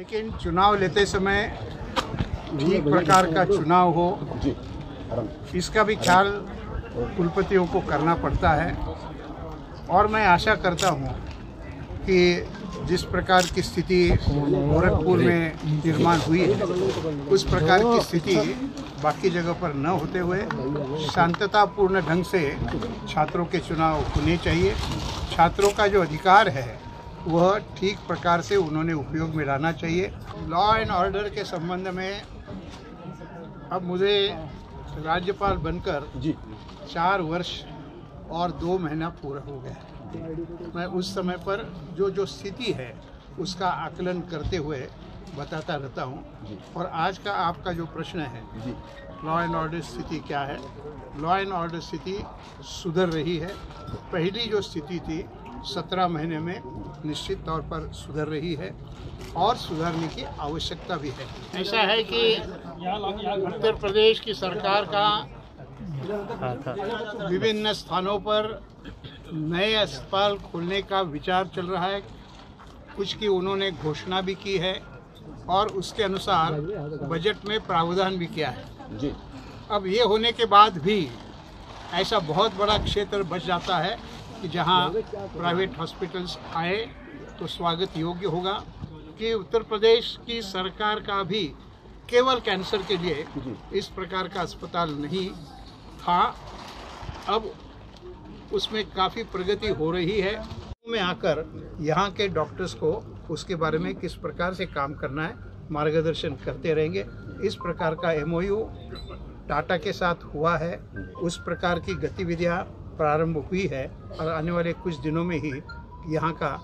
लेकिन चुनाव लेते समय ठीक प्रकार का चुनाव हो, इसका भी ख्याल कुलपतियों को करना पड़ता है। और मैं आशा करता हूं कि जिस प्रकार की स्थिति गोरखपुर में निर्माण हुई है, उस प्रकार की स्थिति बाकी जगह पर न होते हुए शांततापूर्ण ढंग से छात्रों के चुनाव होने चाहिए। छात्रों का जो अधिकार है वह ठीक प्रकार से उन्होंने उपयोग में लाना चाहिए। लॉ एंड ऑर्डर के संबंध में अब मुझे राज्यपाल बनकर 4 वर्ष और 2 महीना पूरा हो गया। मैं उस समय पर जो स्थिति है उसका आकलन करते हुए बताता रहता हूं। और आज का आपका जो प्रश्न है, लॉ एंड ऑर्डर स्थिति क्या है? लॉ एंड ऑर्डर स्थिति सुधर रही है। पहली जो स्थिति थी 17 महीने में निश्चित तौर पर सुधर रही है और सुधारने की आवश्यकता भी है। ऐसा है कि उत्तर प्रदेश की सरकार का विभिन्न स्थानों पर नए अस्पताल खोलने का विचार चल रहा है। कुछ की उन्होंने घोषणा भी की है और उसके अनुसार बजट में प्रावधान भी किया है। अब ये होने के बाद भी ऐसा बहुत बड़ा क्षेत्र बच जाता है कि जहां प्राइवेट हॉस्पिटल्स आए तो स्वागत योग्य होगा कि उत्तर प्रदेश की सरकार का भी केवल कैंसर के लिए इस प्रकार का अस्पताल नहीं था। अब उसमें काफ़ी प्रगति हो रही है। में आकर यहाँ के डॉक्टर्स को उसके बारे में किस प्रकार से काम करना है मार्गदर्शन करते रहेंगे। इस प्रकार का MOU टाटा के साथ हुआ है, उस प्रकार की गतिविधियाँ प्रारंभ हुई है और आने वाले कुछ दिनों में ही यहाँ का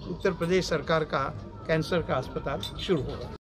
उत्तर प्रदेश सरकार का कैंसर का अस्पताल शुरू होगा।